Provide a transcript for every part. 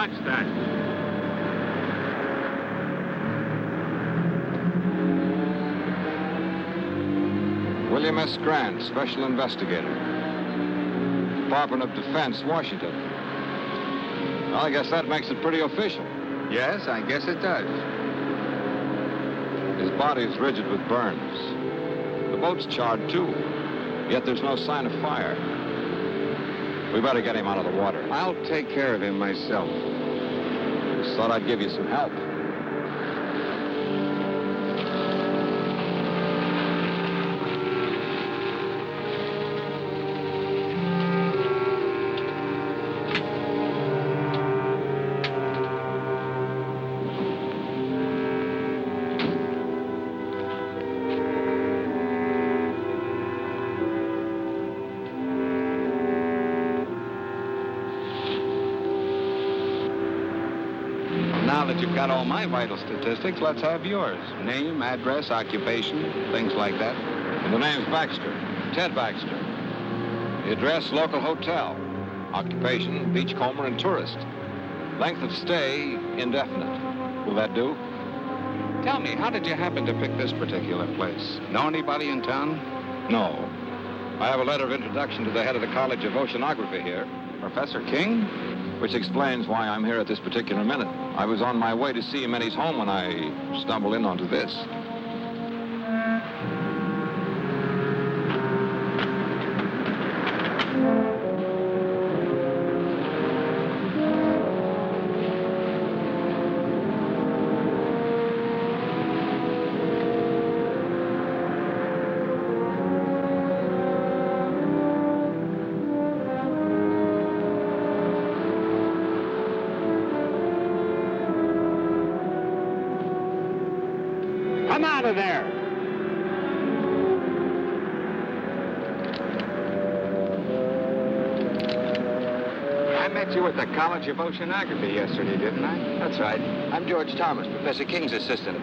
touch that. William S. Grant, Special Investigator. Department of Defense, Washington. Well, I guess that makes it pretty official. Yes, I guess it does. His body is rigid with burns. The boat's charred, too. Yet there's no sign of fire. We better get him out of the water. I'll take care of him myself. Just thought I'd give you some help. Now that you've got all my vital statistics, let's have yours. Name, address, occupation, things like that. And the name's Baxter. Ted Baxter. The address, local hotel. Occupation, beachcomber and tourist. Length of stay, indefinite. Will that do? Tell me, how did you happen to pick this particular place? Know anybody in town? No. I have a letter of introduction to the head of the College of Oceanography here. Professor King? Which explains why I'm here at this particular minute. I was on my way to see him in his home when I stumbled in onto this. Come out of there! I met you at the College of Oceanography yesterday, didn't I? That's right. I'm George Thomas, Professor King's assistant.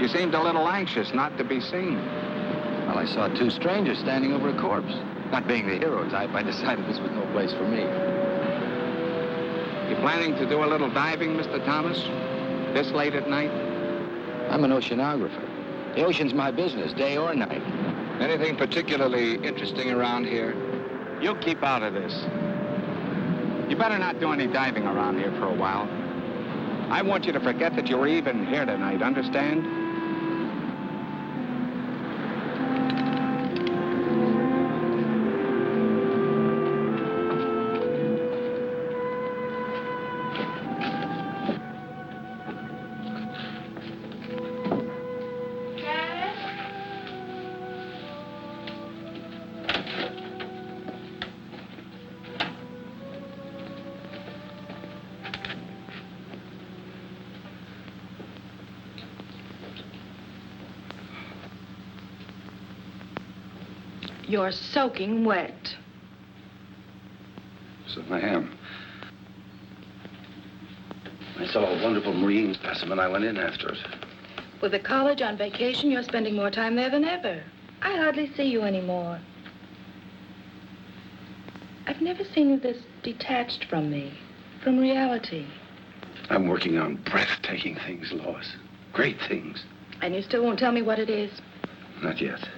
You seemed a little anxious not to be seen. Well, I saw two strangers standing over a corpse. Not being the hero type, I decided this was no place for me. You planning to do a little diving, Mr. Thomas? This late at night? I'm an oceanographer. The ocean's my business, day or night. Anything particularly interesting around here? You keep out of this. You better not do any diving around here for a while. I want you to forget that you were even here tonight, understand? You're soaking wet. So I am. I saw a wonderful marine specimen. I went in after it. With the college on vacation, you're spending more time there than ever. I hardly see you anymore. I've never seen you this detached from me, from reality. I'm working on breathtaking things, Lois. Great things. And you still won't tell me what it is? Not yet.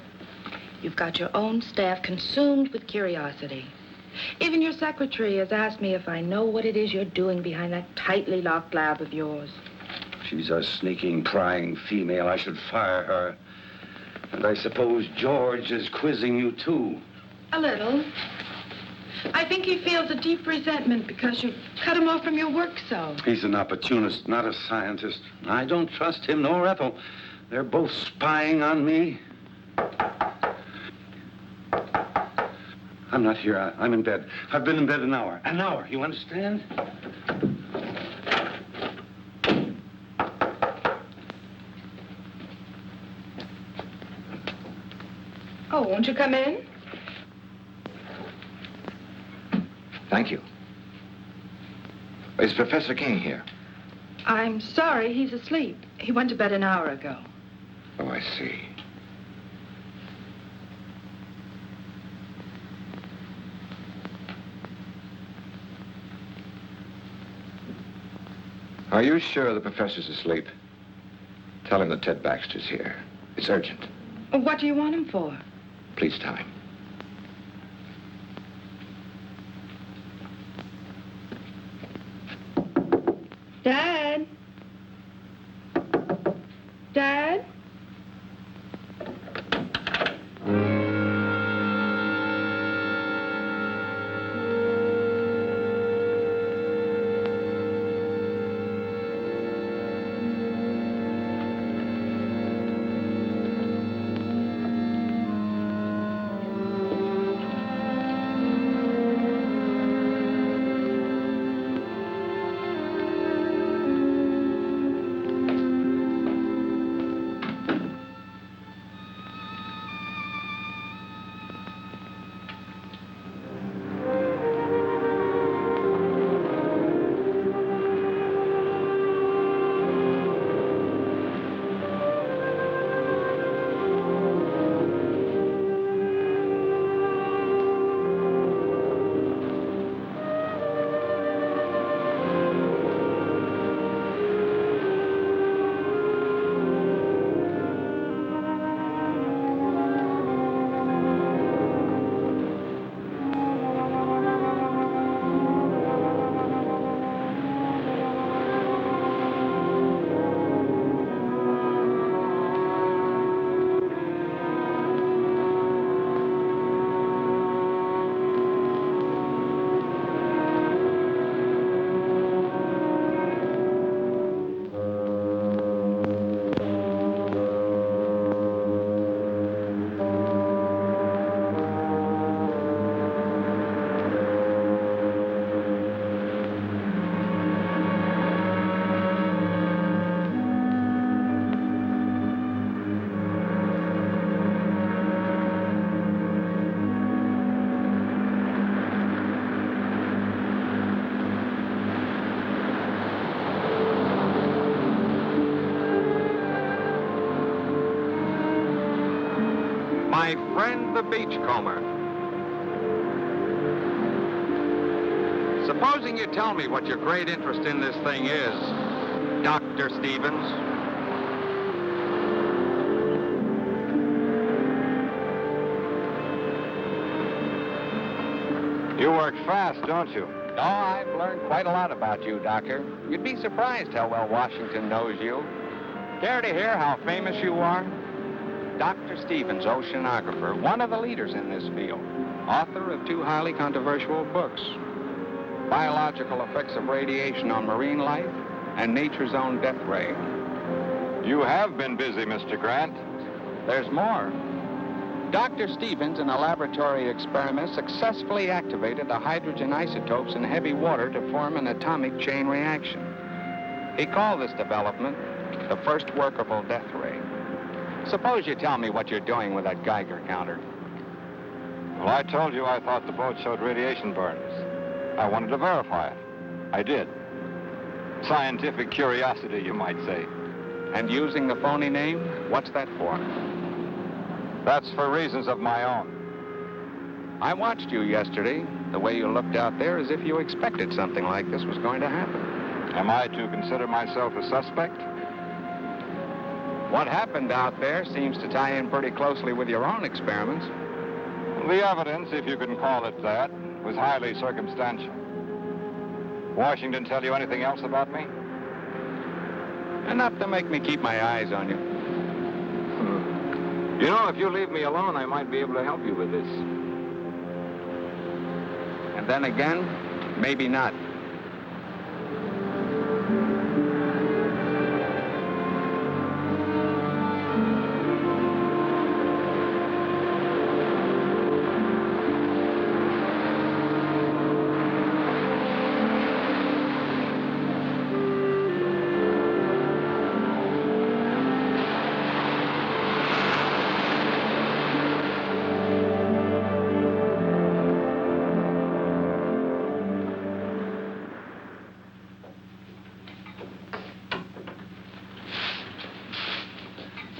You've got your own staff consumed with curiosity. Even your secretary has asked me if I know what it is you're doing behind that tightly locked lab of yours. She's a sneaking, prying female. I should fire her. And I suppose George is quizzing you, too. A little. I think he feels a deep resentment because you cut him off from your work so. He's an opportunist, not a scientist. I don't trust him nor Ethel. They're both spying on me. I'm not here. I'm in bed. I've been in bed an hour. An hour, you understand? Oh, won't you come in? Thank you. Is Professor King here? I'm sorry, he's asleep. He went to bed an hour ago. Oh, I see. Are you sure the professor's asleep? Tell him that Ted Baxter's here. It's urgent. What do you want him for? Please tell him. Dad? Dad? My friend, the beachcomber. Supposing you tell me what your great interest in this thing is, Dr. Stevens. You work fast, don't you? Oh, I've learned quite a lot about you, Doctor. You'd be surprised how well Washington knows you. Care to hear how famous you are? Dr. Stevens, oceanographer, one of the leaders in this field, author of 2 highly controversial books, Biological Effects of Radiation on Marine Life and Nature's Own Death Ray. You have been busy, Mr. Grant. There's more. Dr. Stevens, in a laboratory experiment, successfully activated the hydrogen isotopes in heavy water to form an atomic chain reaction. He called this development the first workable death ray. Suppose you tell me what you're doing with that Geiger counter. Well, I told you I thought the boat showed radiation burns. I wanted to verify it. I did. Scientific curiosity, you might say. And using the phony name, what's that for? That's for reasons of my own. I watched you yesterday, the way you looked out there as if you expected something like this was going to happen. Am I to consider myself a suspect? What happened out there seems to tie in pretty closely with your own experiments. The evidence, if you can call it that, was highly circumstantial. Washington tell you anything else about me? Enough to make me keep my eyes on you. You know, if you leave me alone, I might be able to help you with this. And then again, maybe not.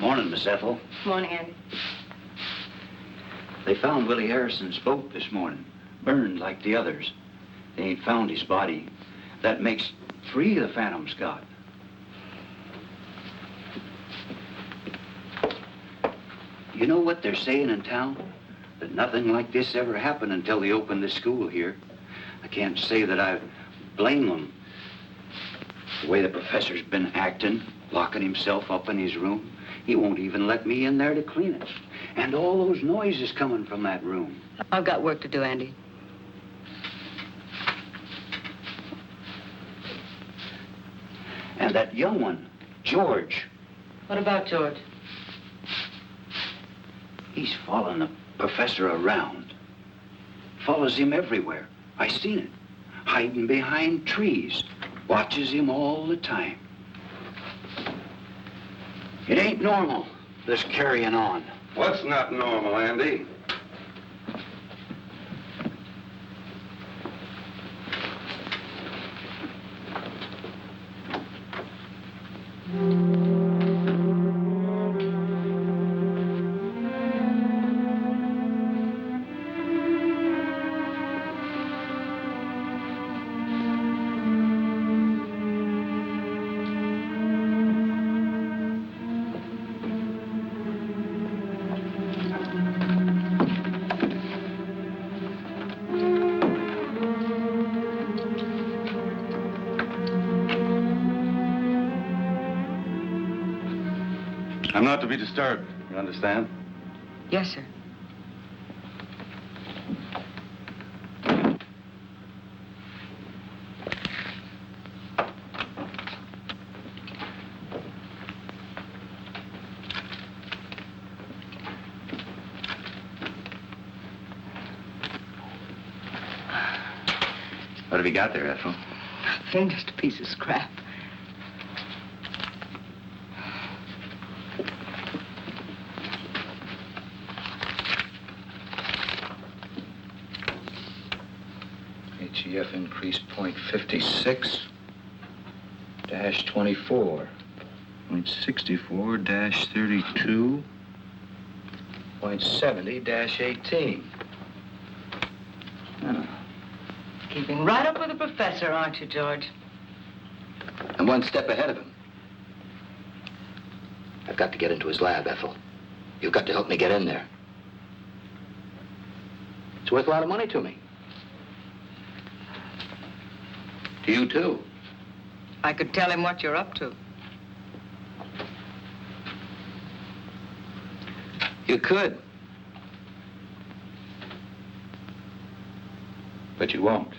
Morning, Miss Ethel. Morning, Andy. They found Willie Harrison's boat this morning, burned like the others. They ain't found his body. That makes free the Phantom Scout. You know what they're saying in town? That nothing like this ever happened until they opened the school here. I can't say that I blame them. The way the professor's been acting, locking himself up in his room. He won't even let me in there to clean it. And all those noises coming from that room. I've got work to do, Andy. And that young one, George. What about George? He's following the professor around. Follows him everywhere. I seen it. Hiding behind trees. Watches him all the time. It ain't normal, this carrying on. What's not normal, Andy? I'm not to be disturbed, you understand? Yes, sir. What have you got there, Ethel? Nothing, just a piece of scrap. HEF increase point 56 dash 24. Point 64 dash 32. Point 70 dash 18. Keeping right up with the professor, aren't you, George? I'm one step ahead of him. I've got to get into his lab, Ethel. You've got to help me get in there. It's worth a lot of money to me. To you, too. I could tell him what you're up to. You could. But you won't.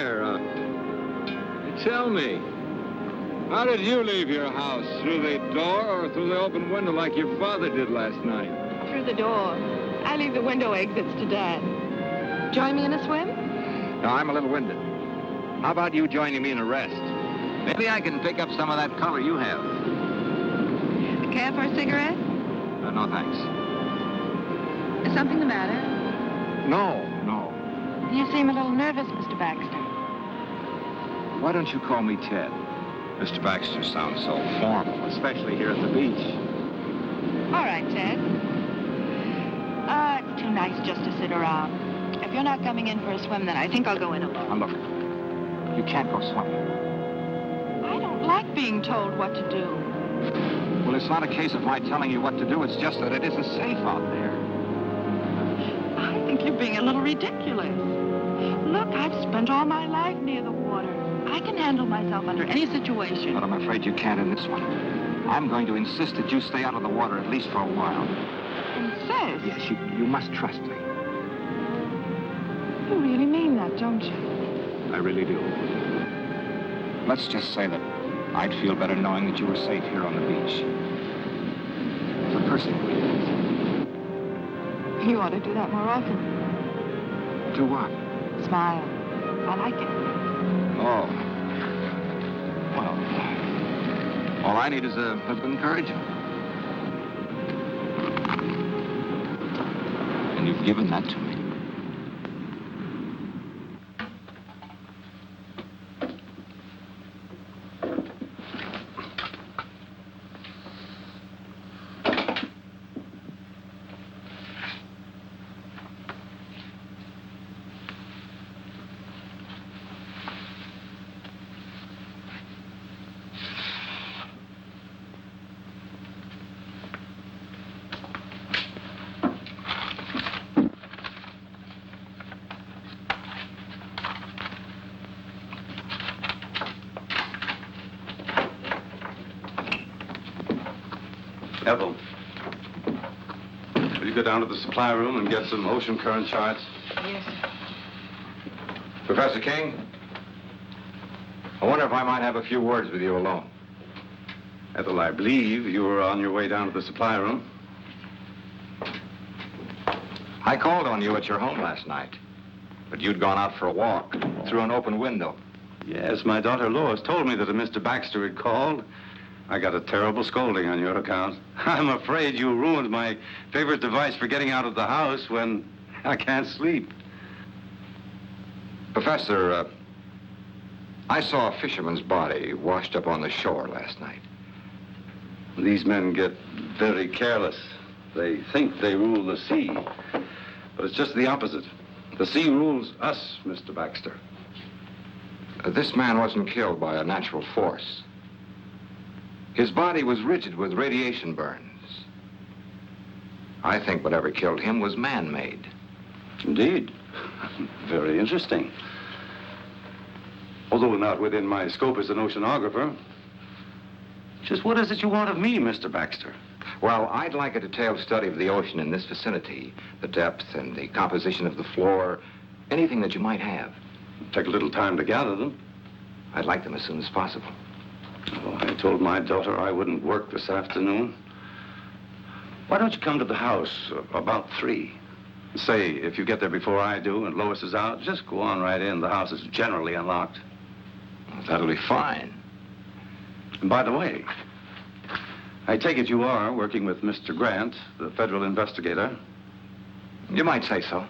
there. Tell me, how did you leave your house? Through the door or through the open window like your father did last night? Through the door. I leave the window exits to Dad. Join me in a swim? No, I'm a little winded. How about you joining me in a rest? Maybe I can pick up some of that color you have. Care for a cigarette? No, thanks. Is something the matter? No. You seem a little nervous, Mr. Baxter. Why don't you call me Ted? Mr. Baxter sounds so formal, especially here at the beach. All right, Ted. It's too nice just to sit around. If you're not coming in for a swim, then I think I'll go in alone. Now, look, you can't go swimming. I don't like being told what to do. Well, it's not a case of my telling you what to do. It's just that it isn't safe out there. I think you're being a little ridiculous. Look, I've spent all my life near the water. I can handle myself under any situation. But I'm afraid you can't in this one. I'm going to insist that you stay out of the water at least for a while. Insist? Yes, you must trust me. You really mean that, don't you? I really do. Let's just say that I'd feel better knowing that you were safe here on the beach. For personal reasons. You ought to do that more often. Do what? Smile. I like it. Oh. Well, all I need is a bit of encouragement. And you've given that to me. Ethel, will you go down to the supply room and get some ocean current charts? Yes, sir. Professor King, I wonder if I might have a few words with you alone. Ethel, I believe you were on your way down to the supply room. I called on you at your home last night, but you'd gone out for a walk through an open window. Yes, my daughter Lois told me that a Mr. Baxter had called. I got a terrible scolding on your account. I'm afraid you ruined my favorite device for getting out of the house when I can't sleep. Professor, I saw a fisherman's body washed up on the shore last night. These men get very careless. They think they rule the sea, but it's just the opposite. The sea rules us, Mr. Baxter. This man wasn't killed by a natural force. His body was rigid with radiation burns. I think whatever killed him was man-made. Indeed. Very interesting. Although not within my scope as an oceanographer. Just what is it you want of me, Mr. Baxter? Well, I'd like a detailed study of the ocean in this vicinity, the depth and the composition of the floor, anything that you might have. Take a little time to gather them. I'd like them as soon as possible. Oh, I told my daughter I wouldn't work this afternoon. Why don't you come to the house about 3? Say, if you get there before I do and Lois is out, just go on right in. The house is generally unlocked. That'll be fine. And by the way, I take it you are working with Mr. Grant, the federal investigator. You might say so.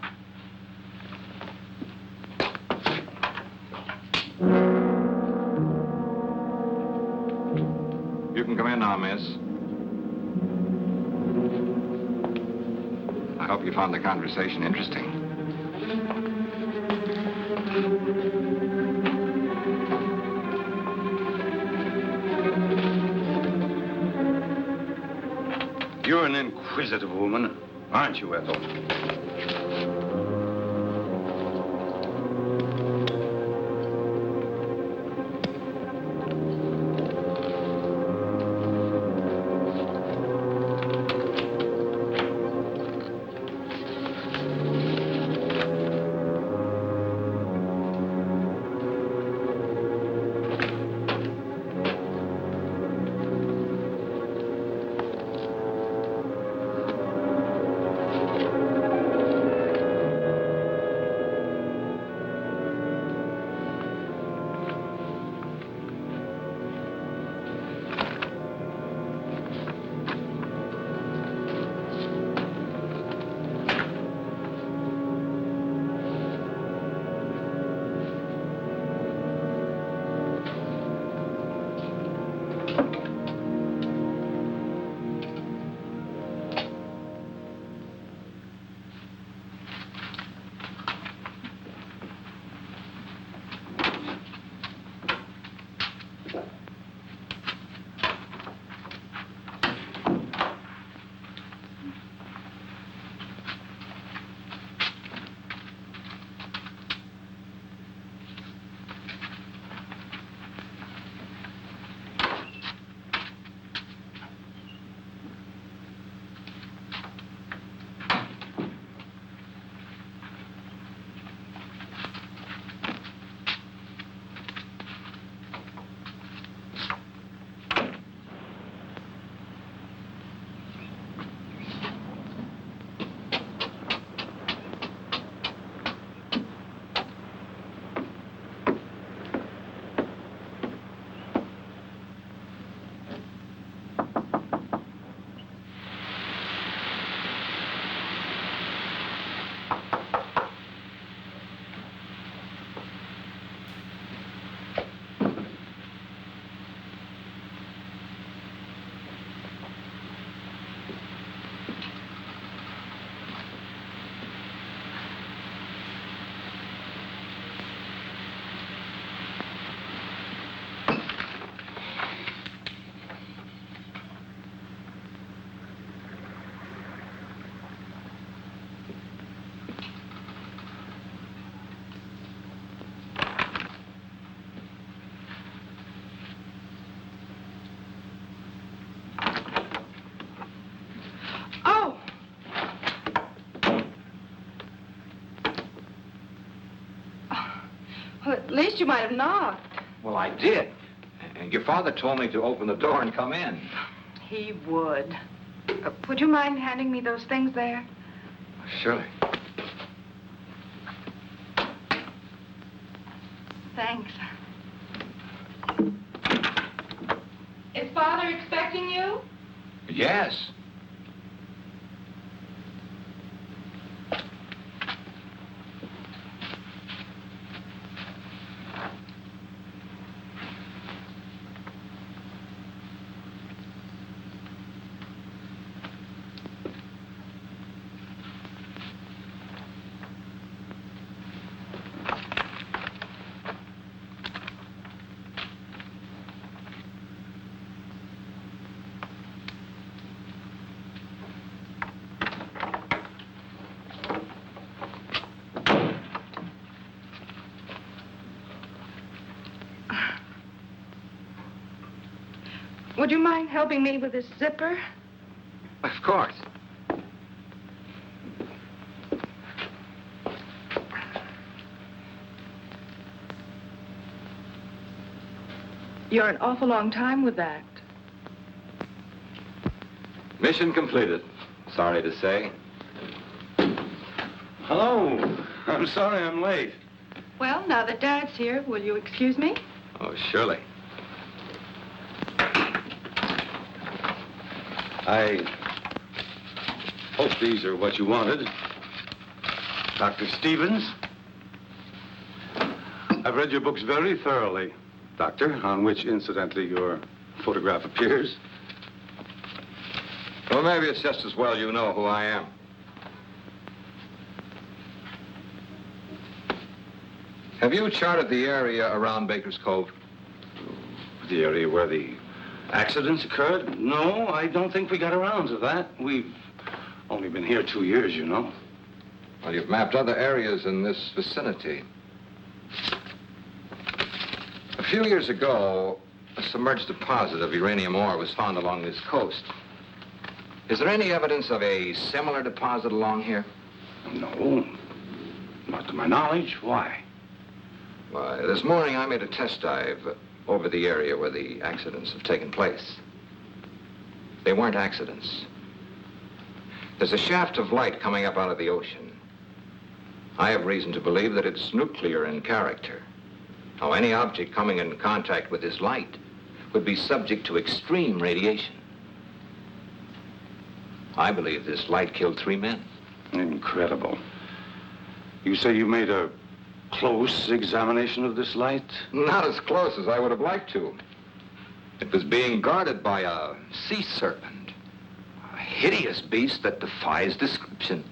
You can come in now, miss. I hope you found the conversation interesting. You're an inquisitive woman, aren't you, Ethel? at least you might have knocked. Well, I did. And your father told me to open the door and come in. He would. Would you mind handing me those things there? Surely. Thanks. Is Father expecting you? Yes. Would you mind helping me with this zipper? Of course. You're an awful long time with that. Mission completed. Sorry to say. Hello. I'm sorry I'm late. Well, now that Dad's here, will you excuse me? Oh, surely. I hope these are what you wanted. Dr. Stevens. I've read your books very thoroughly, Doctor, on which, incidentally, your photograph appears. Well, maybe it's just as well you know who I am. Have you charted the area around Baker's Cove? The area where the accidents occurred? No, I don't think we got around to that. We've only been here 2 years, you know. Well, you've mapped other areas in this vicinity. A few years ago, a submerged deposit of uranium ore was found along this coast. Is there any evidence of a similar deposit along here? No, not to my knowledge. Why? Why, this morning I made a test dive over the area where the accidents have taken place. They weren't accidents. There's a shaft of light coming up out of the ocean. I have reason to believe that it's nuclear in character. Now, any object coming in contact with this light would be subject to extreme radiation. I believe this light killed 3 men. Incredible. You say you made a close examination of this light? Not as close as I would have liked to. It was being guarded by a sea serpent. A hideous beast that defies description.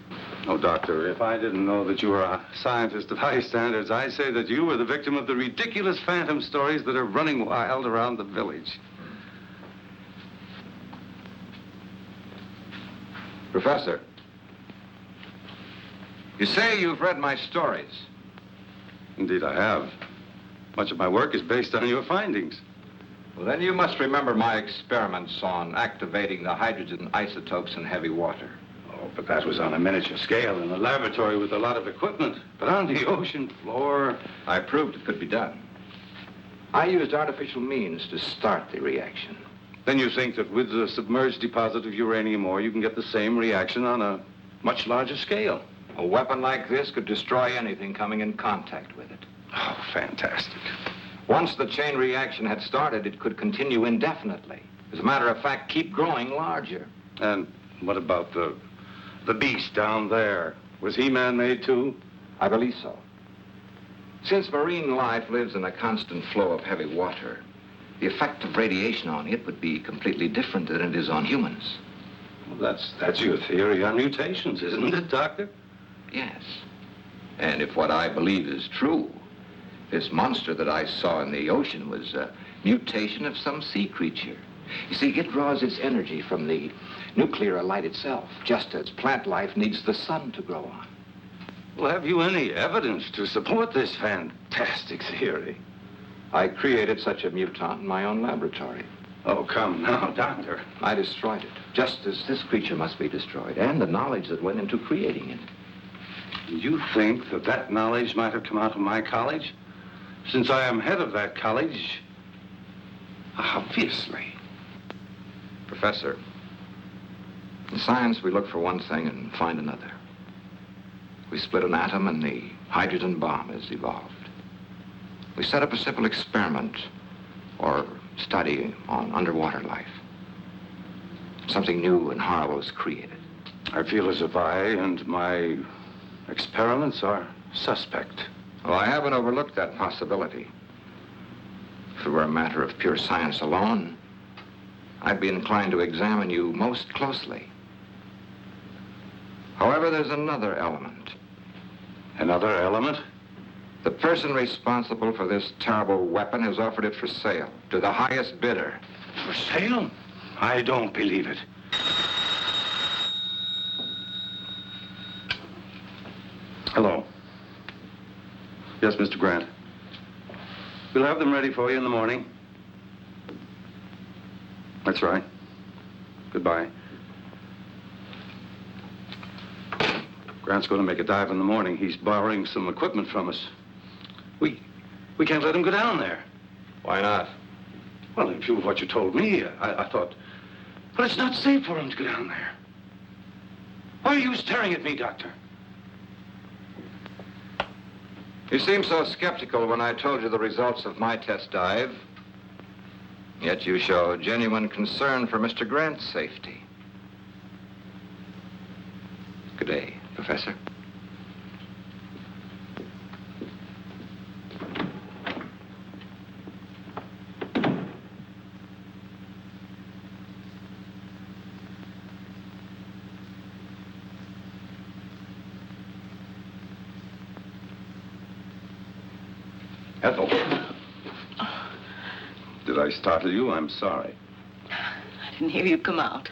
Oh, Doctor, if I didn't know that you were a scientist of high standards, I'd say that you were the victim of the ridiculous phantom stories that are running wild around the village. Professor, you say you've read my stories. Indeed, I have. Much of my work is based on your findings. Well, then you must remember my experiments on activating the hydrogen isotopes in heavy water. Oh, but that was on a miniature scale in a laboratory with a lot of equipment. But on the ocean floor... I proved it could be done. I used artificial means to start the reaction. Then you think that with the submerged deposit of uranium ore, you can get the same reaction on a much larger scale? A weapon like this could destroy anything coming in contact with it. Oh, fantastic. Once the chain reaction had started, it could continue indefinitely. As a matter of fact, keep growing larger. And what about the beast down there? Was he man-made too? I believe so. Since marine life lives in a constant flow of heavy water, the effect of radiation on it would be completely different than it is on humans. Well, that's your theory on mutations, isn't it, Doctor? Yes. And if what I believe is true, this monster that I saw in the ocean was a mutation of some sea creature. You see, it draws its energy from the nuclear light itself, just as plant life needs the sun to grow on. Well, have you any evidence to support this fantastic theory? I created such a mutant in my own laboratory. Oh, come now, Doctor. I destroyed it, just as this creature must be destroyed, and the knowledge that went into creating it. You think that knowledge might have come out of my college? since I am head of that college, obviously. Professor, in science we look for one thing and find another. We split an atom and the hydrogen bomb is evolved. We set up a simple experiment or study on underwater life. Something new and horrible is created. I feel as if I and my experiments are suspect. Well, I haven't overlooked that possibility. If it were a matter of pure science alone, I'd be inclined to examine you most closely. However, there's another element. Another element? The person responsible for this terrible weapon has offered it for sale to the highest bidder. For sale? I don't believe it. Hello. Yes, Mr. Grant. We'll have them ready for you in the morning. That's right. Goodbye. Grant's going to make a dive in the morning. He's borrowing some equipment from us. We can't let him go down there. Why not? Well, in view of what you told me, I thought... But it's not safe for him to go down there. Why are you staring at me, Doctor? You seemed so skeptical when I told you the results of my test dive. Yet you show genuine concern for Mr. Grant's safety. Good day, Professor. Ethel. Did I startle you? I'm sorry. I didn't hear you come out.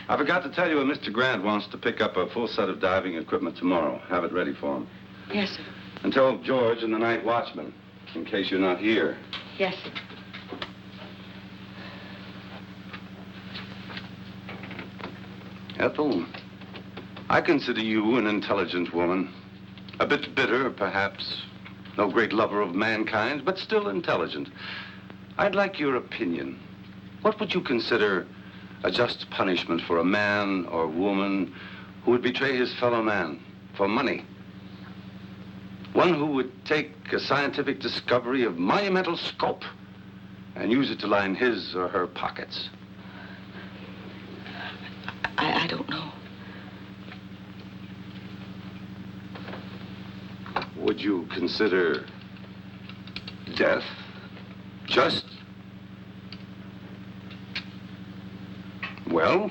I forgot to tell you, Mr. Grant wants to pick up a full set of diving equipment tomorrow. Have it ready for him. Yes, sir. And tell George and the night watchman, in case you're not here. Yes, sir. Ethel, I consider you an intelligent woman. A bit bitter, perhaps. No great lover of mankind, but still intelligent. I'd like your opinion. What would you consider a just punishment for a man or woman who would betray his fellow man for money? One who would take a scientific discovery of monumental scope and use it to line his or her pockets. I don't know. Would you consider death just? Well?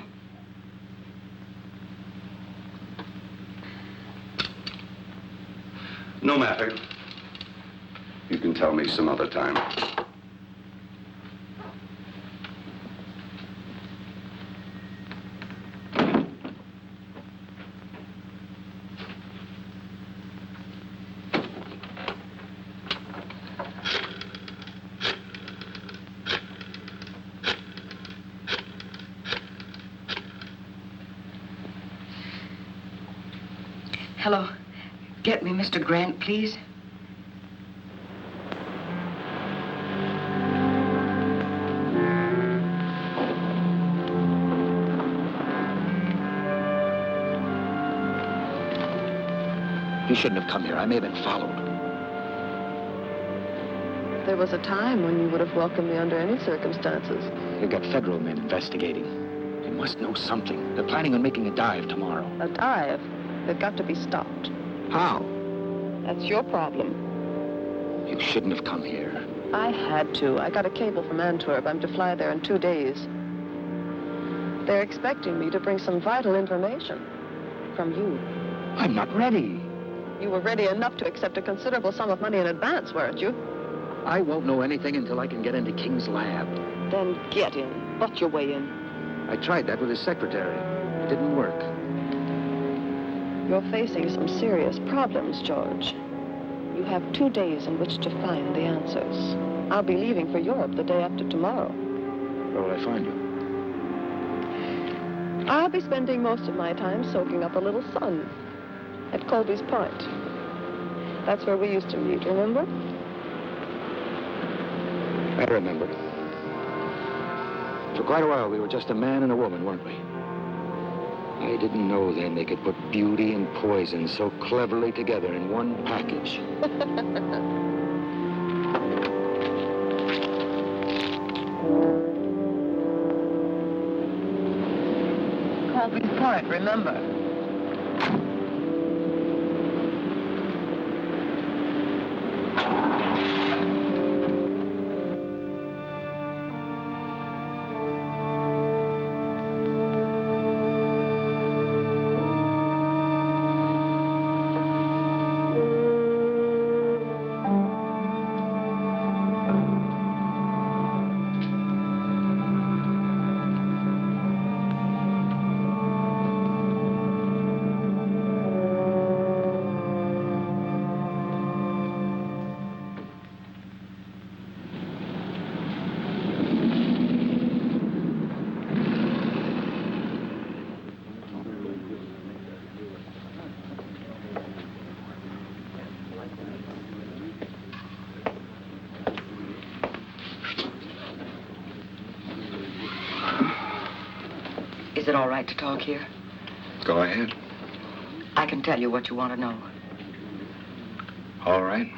No matter. You can tell me some other time. Hello. Get me Mr. Grant, please. You shouldn't have come here. I may have been followed. There was a time when you would have welcomed me under any circumstances. You've got federal men investigating. They must know something. They're planning on making a dive tomorrow. A dive? They've got to be stopped. How? That's your problem. You shouldn't have come here. I had to. I got a cable from Antwerp. I'm to fly there in 2 days. They're expecting me to bring some vital information from you. I'm not ready. You were ready enough to accept a considerable sum of money in advance, weren't you? I won't know anything until I can get into King's lab. Then get in. Butt your way in. I tried that with his secretary. It didn't work. You're facing some serious problems, George. You have 2 days in which to find the answers. I'll be leaving for Europe the day after tomorrow. Where will I find you? I'll be spending most of my time soaking up a little sun at Colby's Point. That's where we used to meet, remember? I remember. For quite a while, we were just a man and a woman, weren't we? I didn't know then they could put beauty and poison so cleverly together in one package. Colby's part, remember. Is it all right to talk here? Go ahead. I can tell you what you want to know. All right.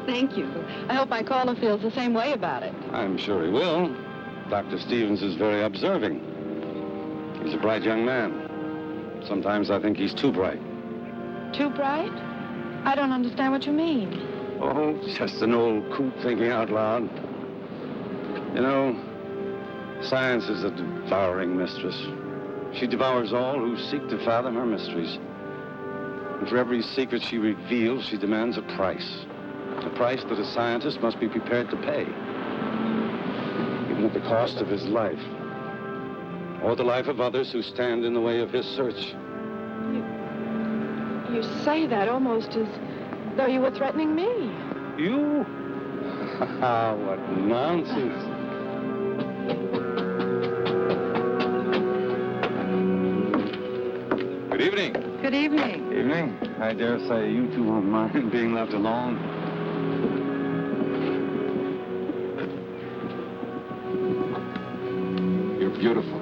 Thank you. I hope my caller feels the same way about it. I'm sure he will. Dr. Stevens is very observing. He's a bright young man. Sometimes I think he's too bright. Too bright? I don't understand what you mean. Oh, just an old coot thinking out loud. You know, science is a devouring mistress. She devours all who seek to fathom her mysteries. And for every secret she reveals, she demands a price. A price that a scientist must be prepared to pay. Even at the cost of his life. Or the life of others who stand in the way of his search. You say that almost as though you were threatening me. You? What nonsense. Good evening. Good evening. Evening. I dare say you two won't mind being left alone. You're beautiful.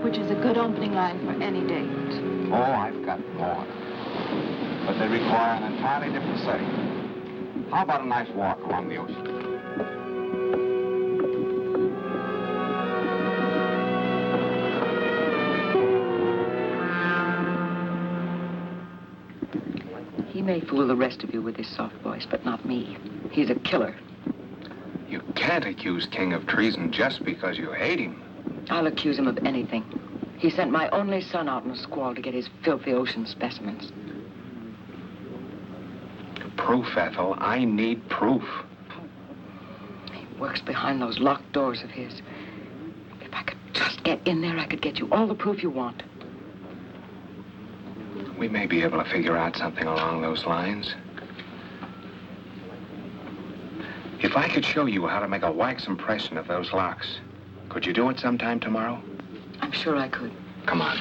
Which is a good opening line for any date. Oh, I've got more. But they require an entirely different setting. How about a nice walk along the ocean? He may fool the rest of you with his soft voice, but not me. He's a killer. You can't accuse King of treason just because you hate him. I'll accuse him of anything. He sent my only son out in a squall to get his filthy ocean specimens. Proof, Ethel. I need proof. He works behind those locked doors of his. If I could just get in there, I could get you all the proof you want. We may be able to figure out something along those lines. If I could show you how to make a wax impression of those locks, could you do it sometime tomorrow? I'm sure I could. Come on.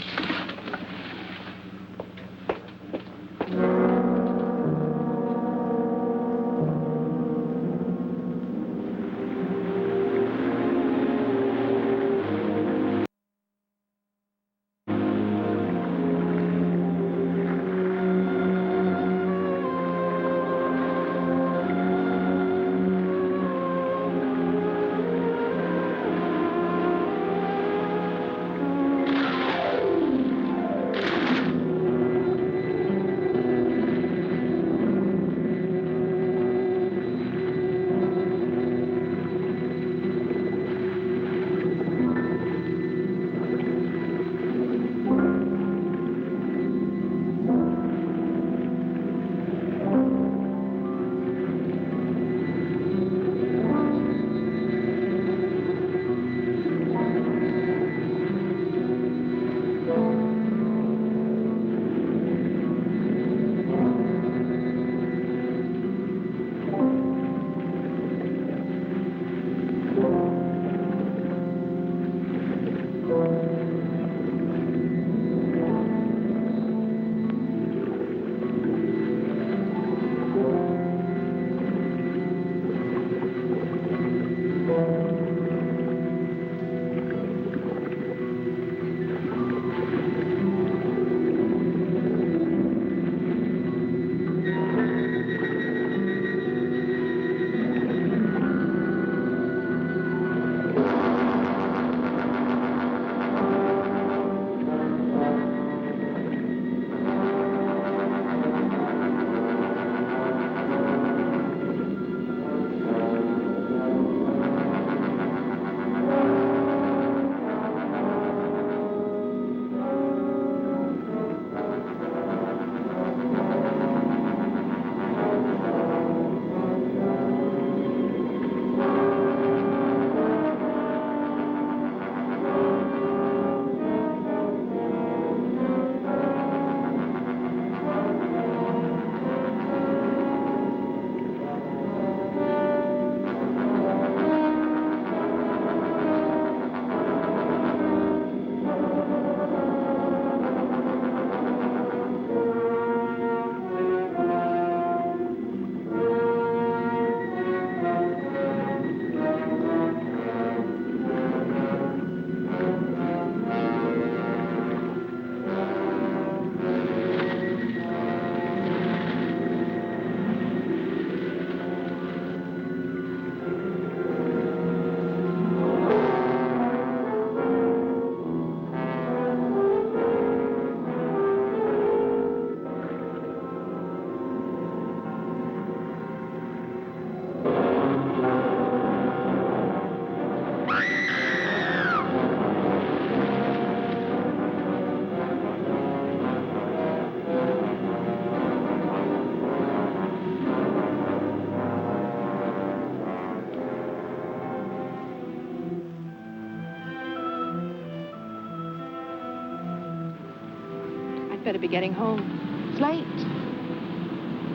better be getting home. It's late.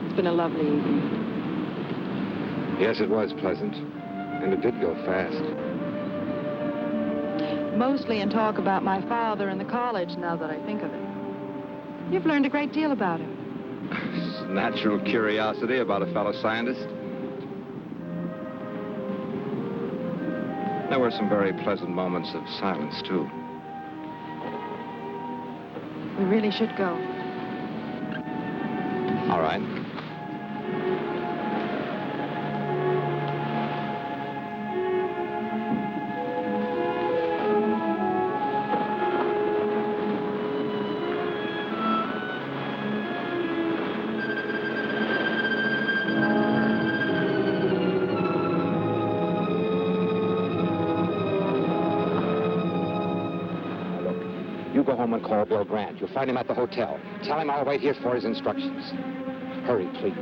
It's been a lovely evening. Yes, it was pleasant. And it did go fast. Mostly in talk about my father and the college, now that I think of it. You've learned a great deal about him. It's natural curiosity about a fellow scientist. There were some very pleasant moments of silence, too. We really should go. All right. You go home and call Bill Grant. You'll find him at the hotel. Tell him I'll wait here for his instructions. Hurry, please.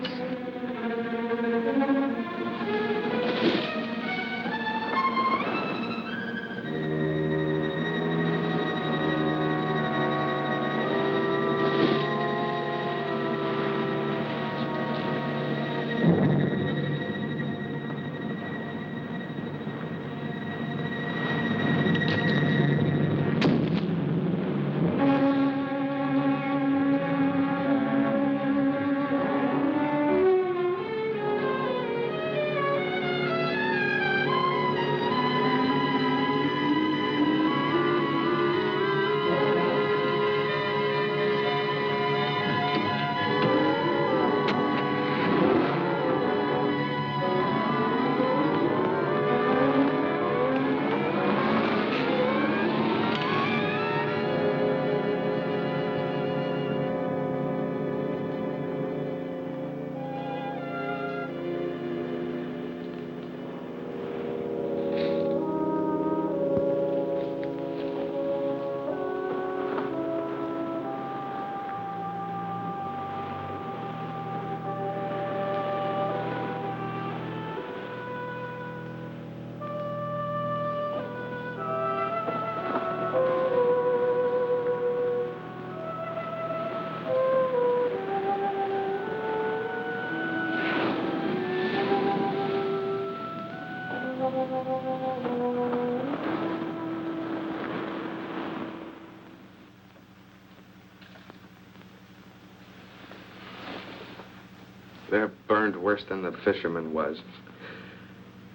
They're burned worse than the fisherman was.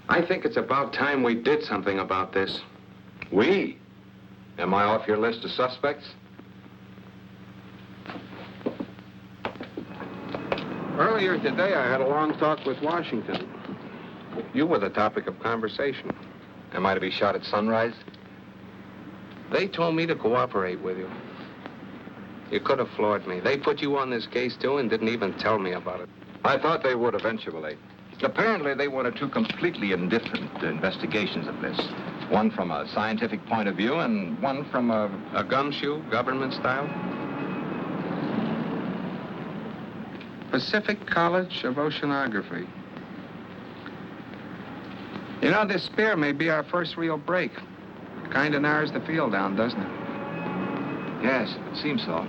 I think it's about time we did something about this. We? Am I off your list of suspects? Earlier today, I had a long talk with Washington. You were the topic of conversation. Am I to be shot at sunrise? They told me to cooperate with you. You could have floored me. They put you on this case, too, and didn't even tell me about it. I thought they would eventually. Apparently, they wanted two completely indifferent investigations of this. One from a scientific point of view and one from a gumshoe, government style? Pacific College of Oceanography. You know, this spear may be our first real break. Kind of narrows the field down, doesn't it? Yes, it seems so.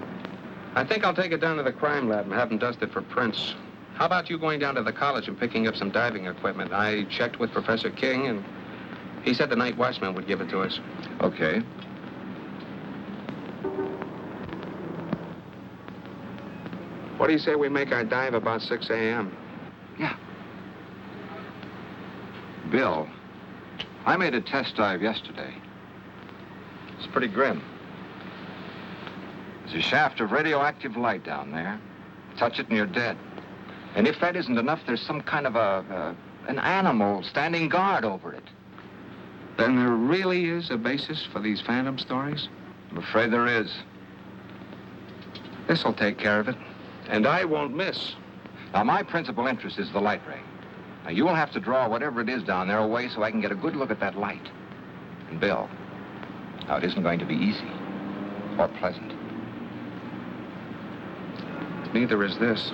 I think I'll take it down to the crime lab and have them dust it for prints. How about you going down to the college and picking up some diving equipment? I checked with Professor King, and he said the night watchman would give it to us. Okay. What do you say we make our dive about 6 a.m.? Yeah. Bill, I made a test dive yesterday. It's pretty grim. There's a shaft of radioactive light down there. Touch it and you're dead. And if that isn't enough, there's some kind of an animal standing guard over it. Then there really is a basis for these phantom stories? I'm afraid there is. This'll take care of it. And I won't miss. Now, my principal interest is the light ray. Now, you will have to draw whatever it is down there away so I can get a good look at that light. And Bill, now, it isn't going to be easy or pleasant. Neither is this.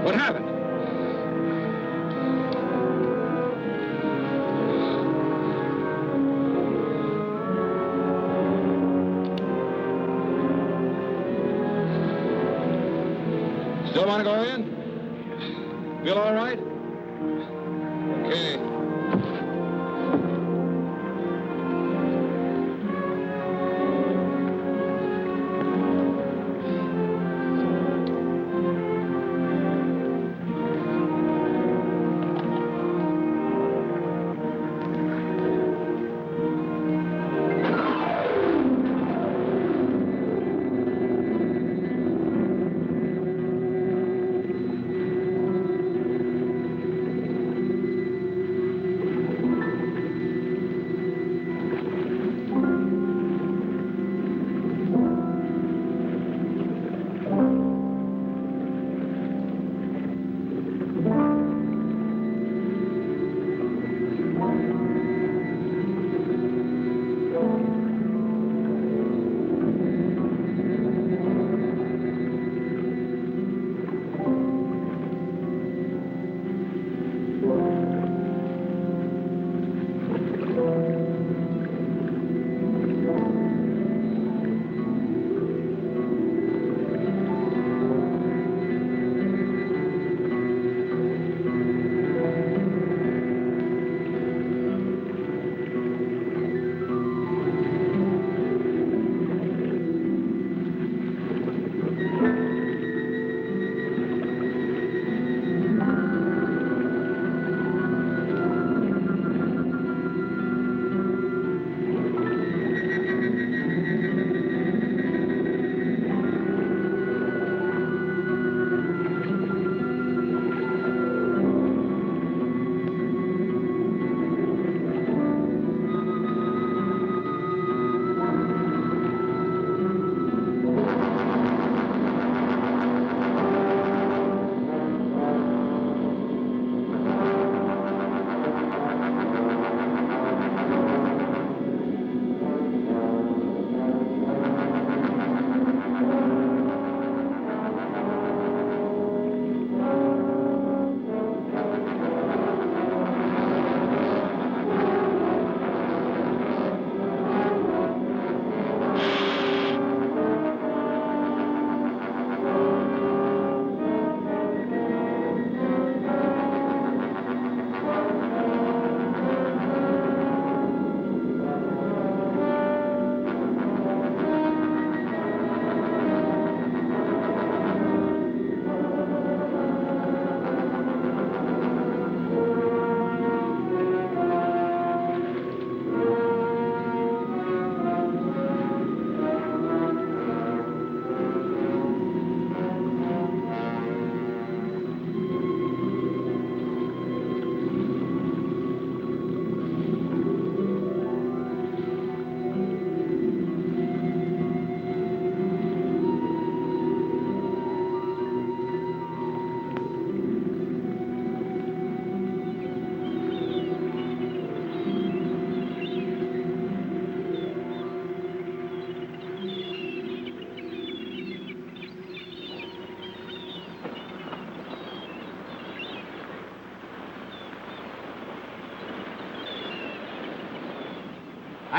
What happened? Still want to go in? Feel all right? Okay.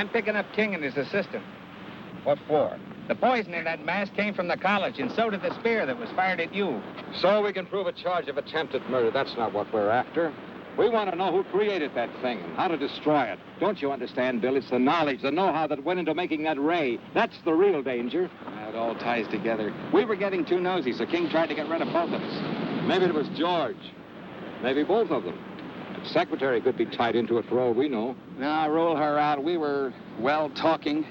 I'm picking up King and his assistant. What for? The poison in that mask came from the college, and so did the spear that was fired at you. So we can prove a charge of attempted murder. That's not what we're after. We want to know who created that thing and how to destroy it. Don't you understand, Bill? It's the knowledge, the know-how that went into making that ray. That's the real danger. It all ties together. We were getting too nosy, so King tried to get rid of both of us. Maybe it was George. Maybe both of them. The secretary could be tied into it for all we know. Now, roll her out. We were, well, talking.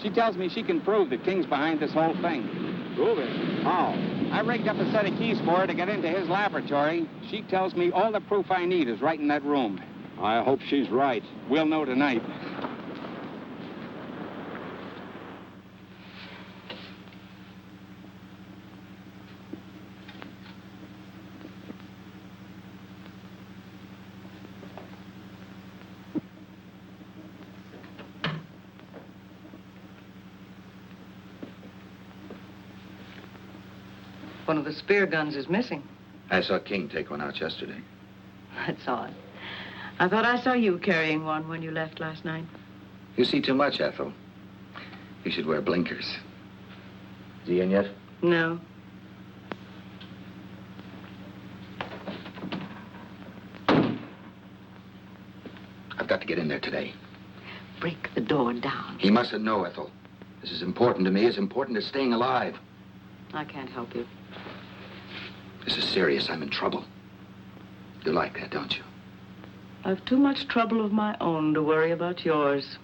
She tells me she can prove that King's behind this whole thing. Prove it? How? I rigged up a set of keys for her to get into his laboratory. She tells me all the proof I need is right in that room. I hope she's right. We'll know tonight. One of the spear guns is missing. I saw King take one out yesterday. That's odd. I thought I saw you carrying one when you left last night. You see too much, Ethel. You should wear blinkers. Is he in yet? No. I've got to get in there today. Break the door down. He mustn't know, Ethel. This is important to me, as important as staying alive. I can't help you. This is serious. I'm in trouble. You like that, don't you? I've too much trouble of my own to worry about yours.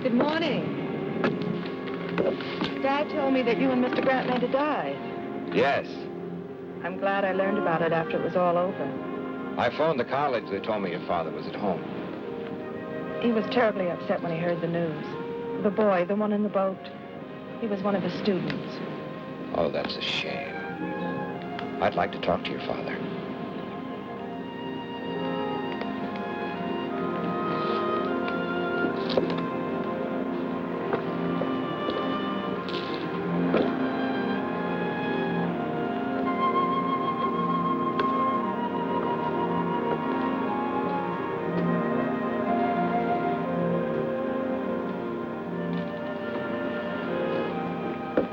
Good morning. Dad told me that you and Mr. Grantland had died. Yes. I'm glad I learned about it after it was all over. I phoned the college. They told me your father was at home. He was terribly upset when he heard the news. The boy, the one in the boat, he was one of his students. Oh, that's a shame. I'd like to talk to your father.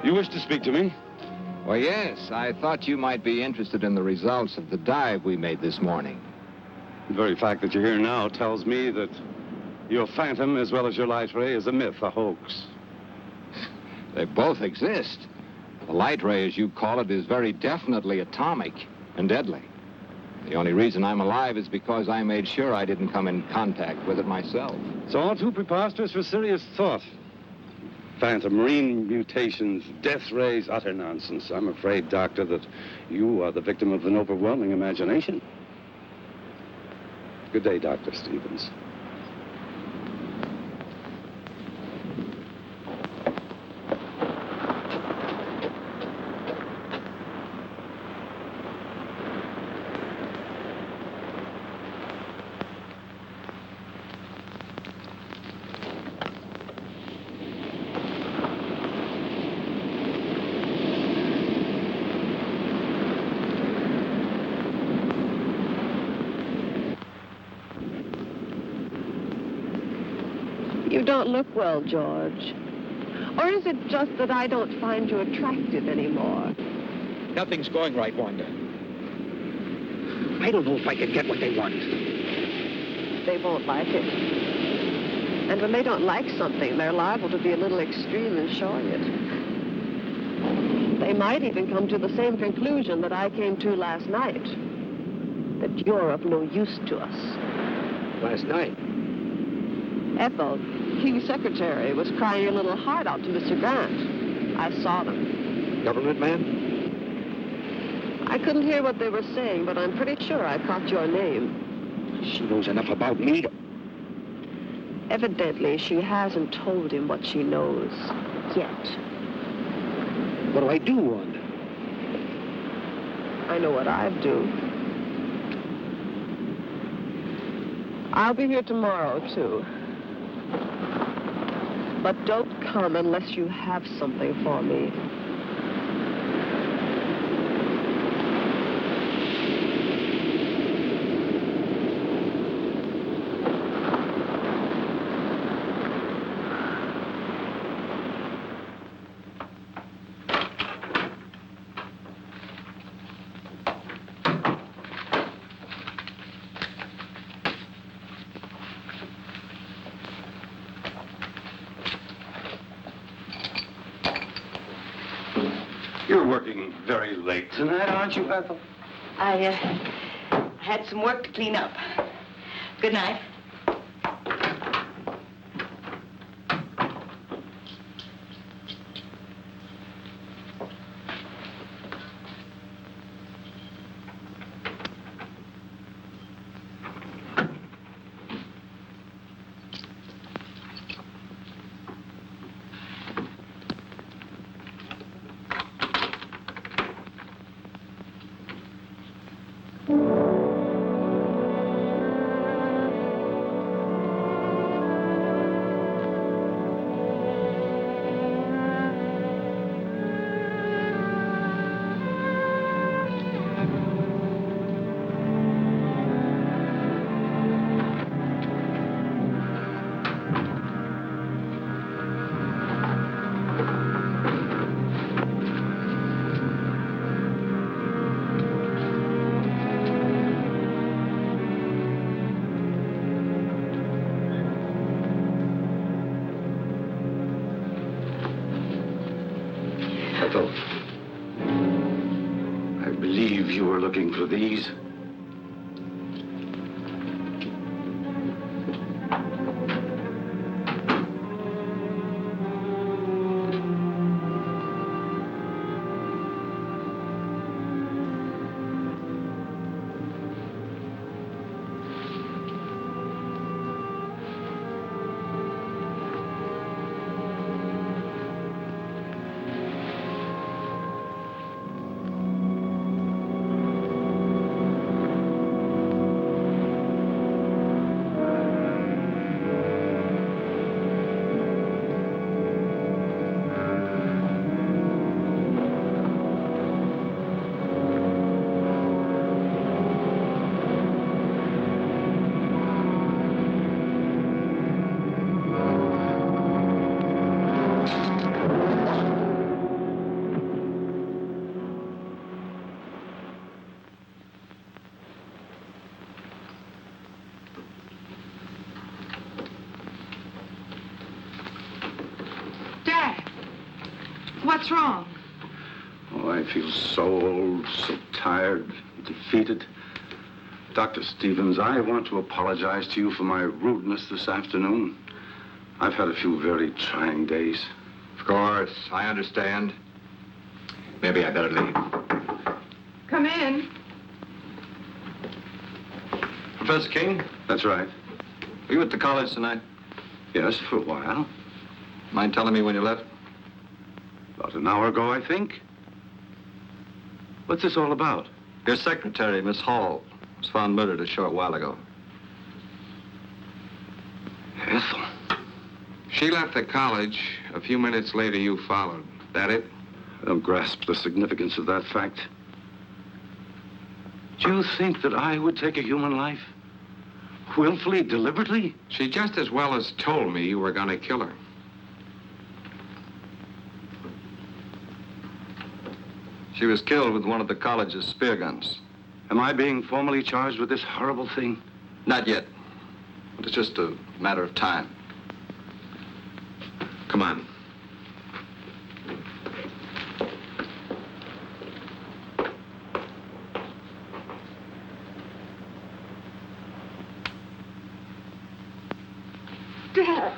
You wish to speak to me? Well, yes. I thought you might be interested in the results of the dive we made this morning. The very fact that you're here now tells me that your phantom, as well as your light ray, is a myth, a hoax. They both exist. The light ray, as you call it, is very definitely atomic and deadly. The only reason I'm alive is because I made sure I didn't come in contact with it myself. It's all too preposterous for serious thought. Phantom, marine mutations, death rays, utter nonsense. I'm afraid, Doctor, that you are the victim of an overwhelming imagination. Good day, Dr. Stevens. You don't look well, George. Or is it just that I don't find you attractive anymore? Nothing's going right, Wanda. I don't know if I can get what they want. They won't like it. And when they don't like something, they're liable to be a little extreme in showing it. They might even come to the same conclusion that I came to last night. That you're of no use to us. Last night? Ethel, King's secretary, was crying her little heart out to Mr. Grant. I saw them. Government man? I couldn't hear what they were saying, but I'm pretty sure I caught your name. She knows enough about me to... Evidently, she hasn't told him what she knows yet. What do I do, Wanda? I know what I'd do. I'll be here tomorrow, too. But don't come unless you have something for me. You're working very late tonight, aren't you, Ethel? I had some work to clean up. Good night. were looking for these. What's wrong? Oh, I feel so old, so tired, defeated. Dr. Stevens, I want to apologize to you for my rudeness this afternoon. I've had a few very trying days. Of course, I understand. Maybe I better leave. Come in. Professor King? That's right. Were you at the college tonight? Yes, for a while. Mind telling me when you left? About an hour ago, I think. What's this all about? Your secretary, Miss Hall, was found murdered a short while ago. Ethel. She left the college. A few minutes later, you followed. That it? I don't grasp the significance of that fact. Do you think that I would take a human life? Willfully, deliberately? She just as well as told me you were going to kill her. She was killed with one of the college's spear guns. Am I being formally charged with this horrible thing? Not yet. But it's just a matter of time. Come on. Dad.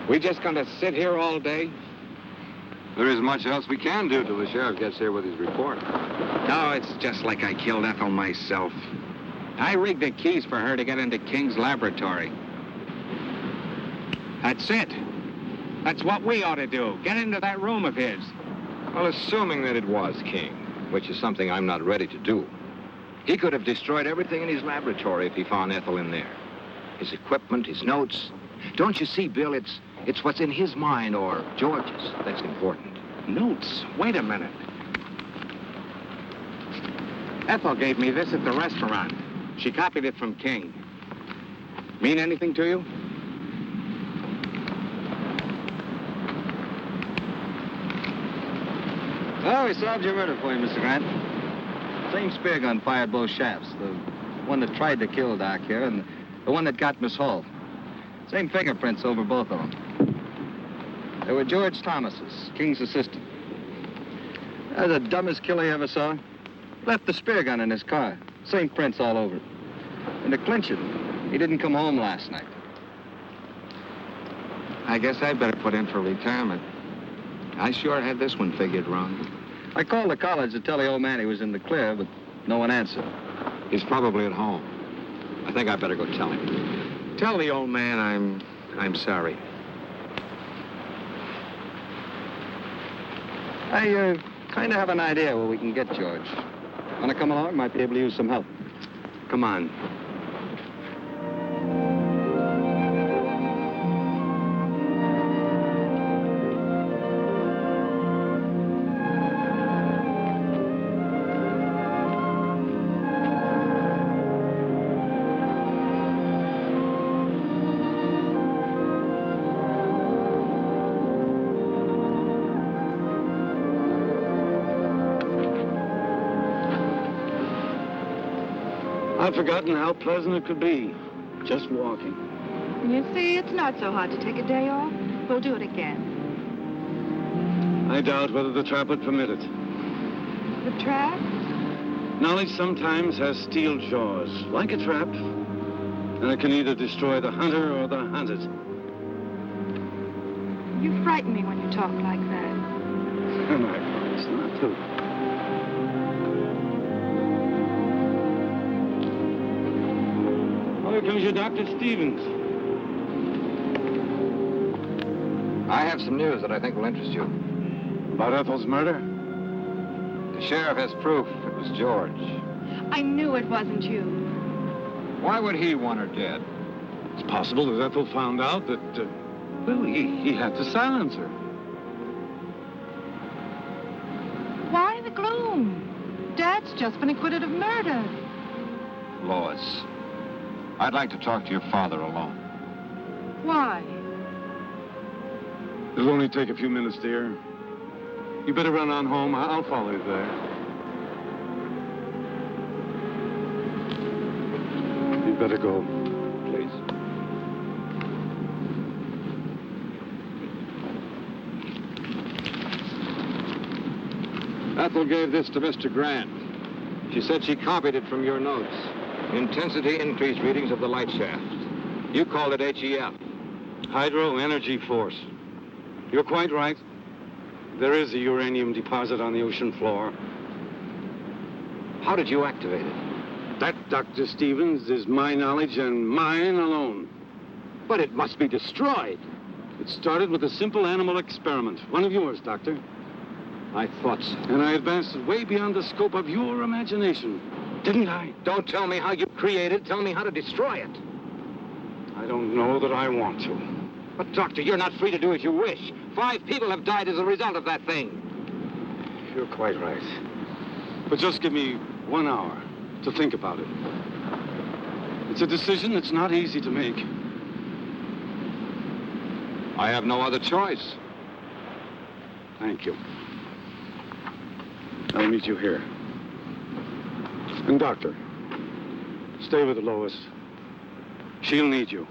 We just gonna sit here all day? There isn't much else we can do till the sheriff gets here with his report. No, it's just like I killed Ethel myself. I rigged the keys for her to get into King's laboratory. That's it. That's what we ought to do. Get into that room of his. Well, assuming that it was King, which is something I'm not ready to do, he could have destroyed everything in his laboratory if he found Ethel in there. His equipment, his notes. Don't you see, Bill, it's what's in his mind or George's that's important. Notes? Wait a minute. Ethel gave me this at the restaurant. She copied it from King. Mean anything to you? Oh, we solved your murder for you, Mr. Grant. Same spear gun fired both shafts. The one that tried to kill Doc here and the one that got Miss Hall. Same fingerprints over both of them. They were George Thomas's, King's assistant. The dumbest killer you ever saw. Left the spear gun in his car. Same prints all over it. And to clinch it, he didn't come home last night. I guess I'd better put in for retirement. I sure had this one figured wrong. I called the college to tell the old man he was in the clear, but no one answered. He's probably at home. I think I'd better go tell him. Tell the old man I'm sorry. I kind of have an idea where we can get George. Want to come along? Might be able to use some help. Come on. I've forgotten how pleasant it could be, just walking. You see, it's not so hard to take a day off. We'll do it again. I doubt whether the trap would permit it. The trap? Knowledge sometimes has steel jaws, like a trap, and it can either destroy the hunter or the hunted. You frighten me when you talk like that. And I promise not to. Oh, here comes your Dr. Stevens. I have some news that I think will interest you. About Ethel's murder? The sheriff has proof it was George. I knew it wasn't you. Why would he want her dead? It's possible that Ethel found out that, well, he had to silence her. Why the gloom? Dad's just been acquitted of murder. Lois, I'd like to talk to your father alone. Why? It'll only take a few minutes, dear. You better run on home. I'll follow you there. You'd better go, please. Ethel gave this to Mr. Grant. She said she copied it from your notes. Intensity increase readings of the light shaft. You called it HEF. Hydro Energy Force. You're quite right. There is a uranium deposit on the ocean floor. How did you activate it? That, Dr. Stevens, is my knowledge and mine alone. But it must be destroyed. It started with a simple animal experiment. One of yours, Doctor. I thought so. And I advanced it way beyond the scope of your imagination. Didn't I? Don't tell me how you created. Tell me how to destroy it. I don't know that I want to. But, Doctor, you're not free to do as you wish. 5 people have died as a result of that thing. You're quite right. But just give me 1 hour to think about it. It's a decision that's not easy to make. I have no other choice. Thank you. I'll meet you here. And, Doctor, stay with Lois. She'll need you.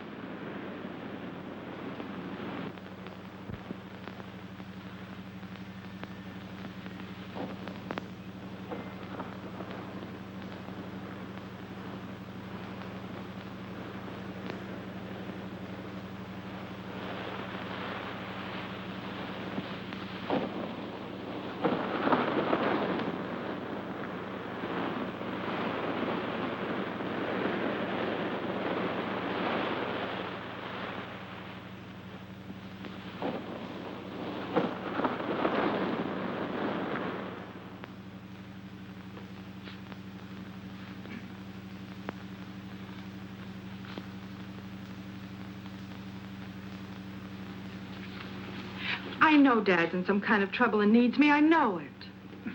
I know Dad's in some kind of trouble and needs me. I know it.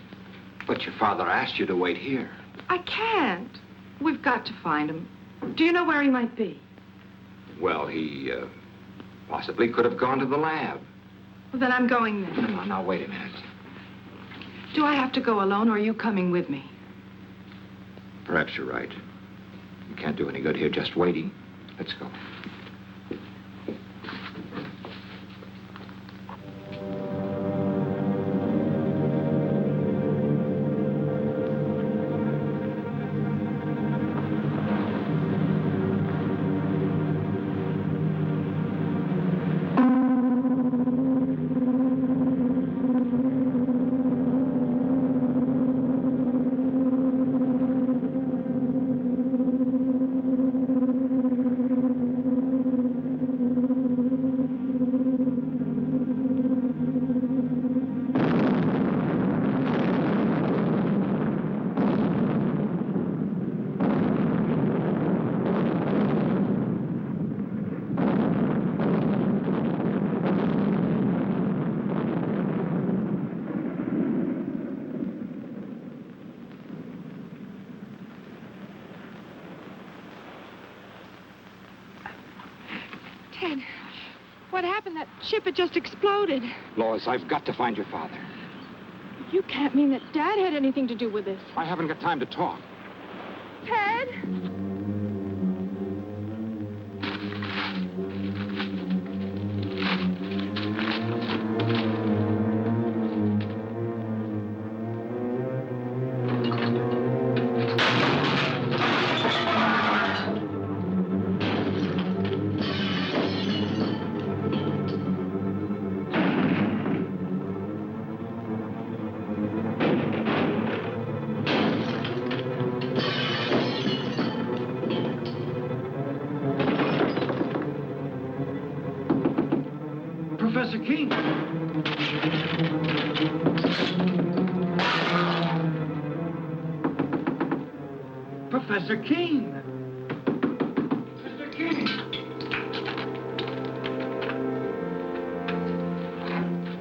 But your father asked you to wait here. I can't. We've got to find him. Do you know where he might be? Well, he possibly could have gone to the lab. Well, then I'm going there. Now, wait a minute. Do I have to go alone, or are you coming with me? Perhaps you're right. You can't do any good here just waiting. Let's go. Ted, what happened? That ship had just exploded. Lois, I've got to find your father. You can't mean that Dad had anything to do with this. I haven't got time to talk. Ted? Professor King. Mr. King.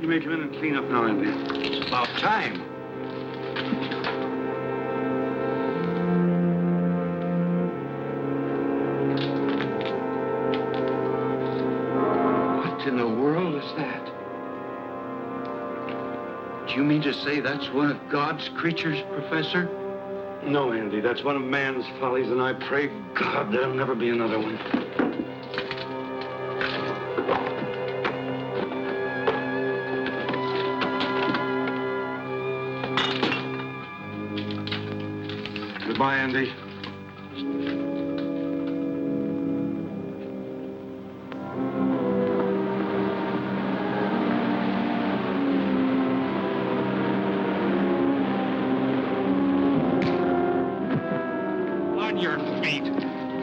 You may come in and clean up now, Andy. It's about time. What in the world is that? Do you mean to say that's one of God's creatures, Professor? No, Andy, that's one of man's follies, and I pray God there'll never be another one. Goodbye, Andy. On your feet.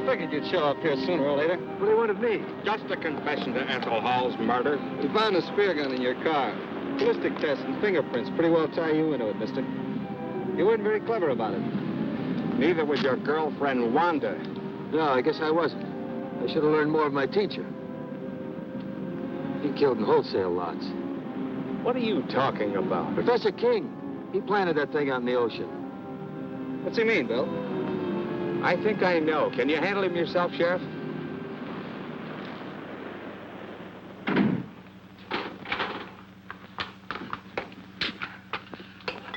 Figured you'd show up here sooner or later. What do you want of me? Just a confession to Ethel Hall's murder. We found a spear gun in your car. Ballistic tests and fingerprints pretty well tie you into it, mister. You weren't very clever about it. Neither was your girlfriend, Wanda. No, I guess I wasn't. I should have learned more of my teacher. He killed in wholesale lots. What are you talking about? Professor King, he planted that thing out in the ocean. What's he mean, Bill? I think I know. Can you handle him yourself, Sheriff?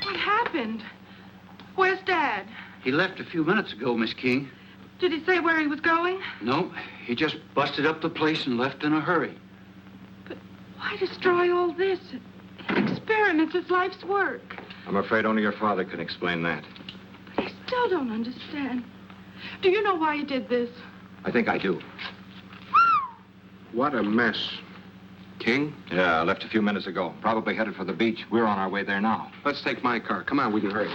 What happened? Where's Dad? He left a few minutes ago, Miss King. Did he say where he was going? No, he just busted up the place and left in a hurry. But why destroy all this? Experiments is life's work. I'm afraid only your father can explain that. But I still don't understand. Do you know why he did this? I think I do. What a mess. King? Yeah, I left a few minutes ago. Probably headed for the beach. We're on our way there now. Let's take my car. Come on, we can hurry.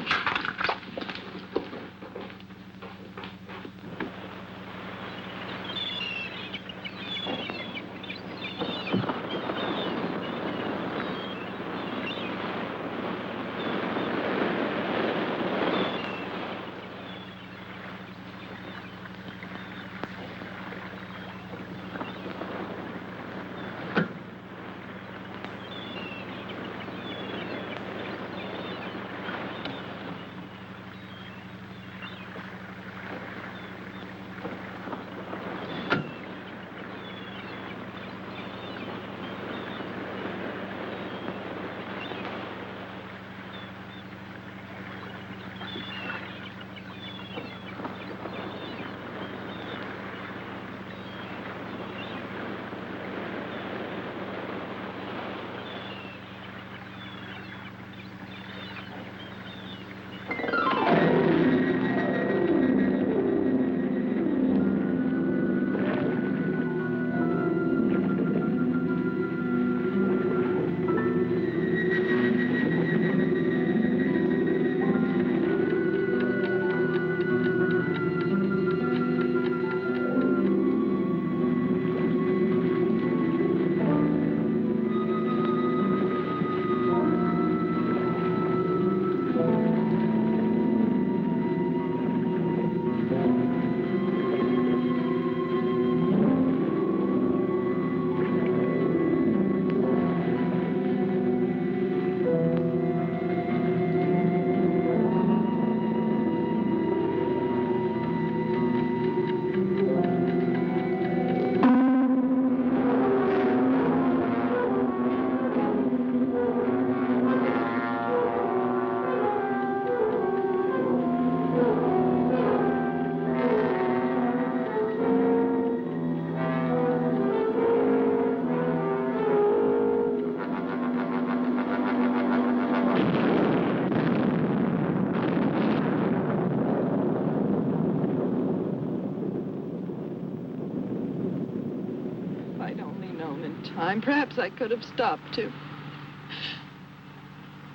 Perhaps I could have stopped him.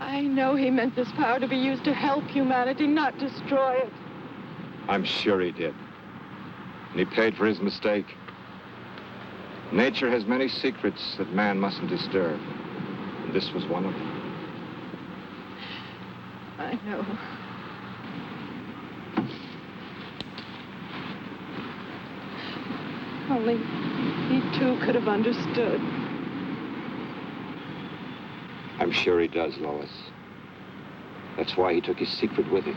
I know he meant this power to be used to help humanity, not destroy it. I'm sure he did. And he paid for his mistake. Nature has many secrets that man mustn't disturb. And this was one of them. I know. Only he, too, could have understood. I'm sure he does, Lois. That's why he took his secret with him.